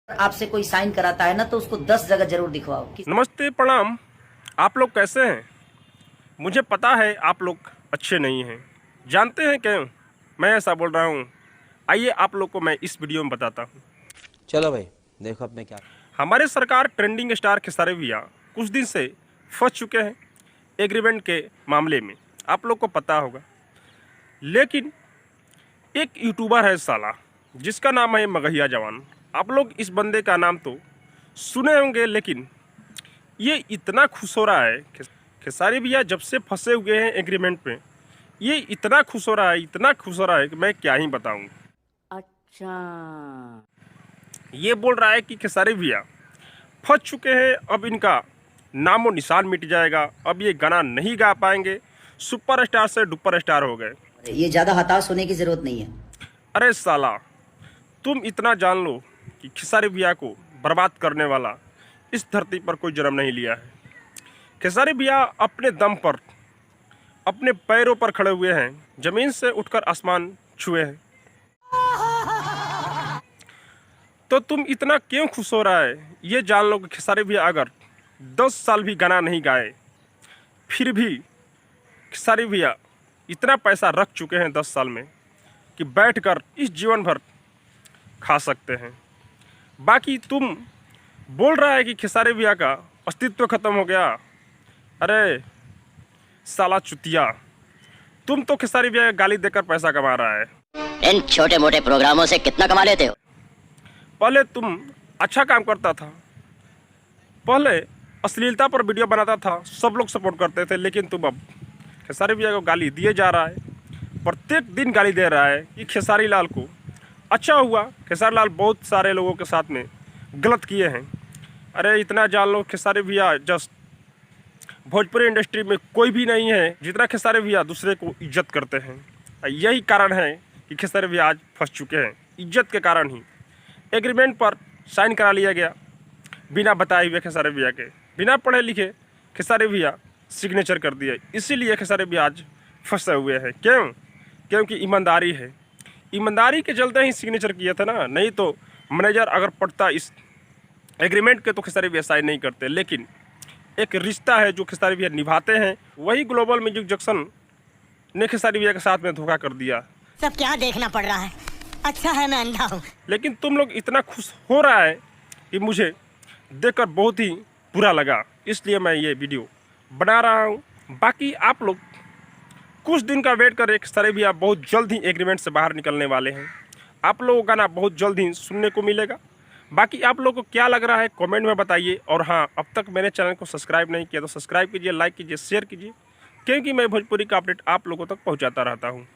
आपसे कोई साइन कराता है ना तो उसको 10 जगह जरूर दिखवाओ। नमस्ते, प्रणाम। आप लोग कैसे हैं? मुझे पता है आप लोग अच्छे नहीं हैं। जानते हैं क्यों मैं ऐसा बोल रहा हूँ? आइए आप लोग को मैं इस वीडियो में बताता हूँ। चलो भाई, देखो अब मैं क्या। हमारे सरकार ट्रेंडिंग स्टार खेसारी भैया कुछ दिन से फंस चुके हैं एग्रीमेंट के मामले में, आप लोग को पता होगा। लेकिन एक यूट्यूबर है साला, जिसका नाम है मगहिया जवान। आप लोग इस बंदे का नाम तो सुने होंगे, लेकिन ये इतना खुश हो रहा है खेसारी भैया जब से फंसे हुए हैं एग्रीमेंट में। ये इतना खुश हो रहा है, इतना खुश हो रहा है कि मैं क्या ही बताऊं। अच्छा, ये बोल रहा है कि खेसारी भैया फंस चुके हैं, अब इनका नामो निशान मिट जाएगा, अब ये गाना नहीं गा पाएंगे, सुपरस्टार से डुपर स्टार हो गए। ये ज्यादा हताश होने की जरूरत नहीं है। अरे साला, तुम इतना जान लो कि खेसारी भैया को बर्बाद करने वाला इस धरती पर कोई जन्म नहीं लिया है। खेसारी भैया अपने दम पर, अपने पैरों पर खड़े हुए हैं, जमीन से उठकर आसमान छुए हैं। तो तुम इतना क्यों खुश हो रहा है? ये जान लो कि खेसारी भैया अगर 10 साल भी गाना नहीं गाए, फिर भी खेसारी भैया इतना पैसा रख चुके हैं 10 साल में कि बैठकर इस जीवन भर खा सकते हैं। बाकी तुम बोल रहा है कि खेसारी भैया का अस्तित्व खत्म हो गया। अरे साला चुतिया, तुम तो खेसारी भैया का गाली देकर पैसा कमा रहा है। इन छोटे मोटे प्रोग्रामों से कितना कमा लेते हो? पहले तुम अच्छा काम करता था, पहले अश्लीलता पर वीडियो बनाता था, सब लोग सपोर्ट करते थे। लेकिन तुम अब खेसारी भैया को गाली दिए जा रहा है, प्रत्येक दिन गाली दे रहा है कि खेसारी लाल को। अच्छा हुआ, खेसारी लाल बहुत सारे लोगों के साथ में गलत किए हैं। अरे इतना जान लो, खेसारी भैया जस्ट भोजपुरी इंडस्ट्री में कोई भी नहीं है जितना खेसारी भैया दूसरे को इज्जत करते हैं। यही कारण है कि खेसारी भैया आज फंस चुके हैं। इज्जत के कारण ही एग्रीमेंट पर साइन करा लिया गया, बिना बताए हुए खेसारी भैया के, बिना पढ़े लिखे खेसारी भैया सिग्नेचर कर दिए। इसीलिए खेसारी भैया आज फंसे हुए हैं। क्यों? क्योंकि ईमानदारी है, ईमानदारी के चलते ही सिग्नेचर किया था ना। नहीं तो मैनेजर अगर पढ़ता इस एग्रीमेंट के तो खेसारी भैया साइन नहीं करते। लेकिन एक रिश्ता है जो खेसारी भैया निभाते हैं, वही ग्लोबल म्यूजिक जंक्शन ने खेसारी भैया के साथ में धोखा कर दिया। सब क्या देखना पड़ रहा है? अच्छा है मैं अंधा हूँ। लेकिन तुम लोग इतना खुश हो रहा है कि मुझे देखकर बहुत ही बुरा लगा, इसलिए मैं ये वीडियो बना रहा हूँ। बाकी आप लोग कुछ दिन का वेट करें, खेसारी भैया बहुत जल्द ही एग्रीमेंट से बाहर निकलने वाले हैं। आप लोगों का गाना बहुत जल्द ही सुनने को मिलेगा। बाकी आप लोगों को क्या लग रहा है कमेंट में बताइए। और हाँ, अब तक मेरे चैनल को सब्सक्राइब नहीं किया तो सब्सक्राइब कीजिए, लाइक कीजिए, शेयर कीजिए, क्योंकि मैं भोजपुरी का अपडेट आप लोगों तक पहुँचाता रहता हूँ।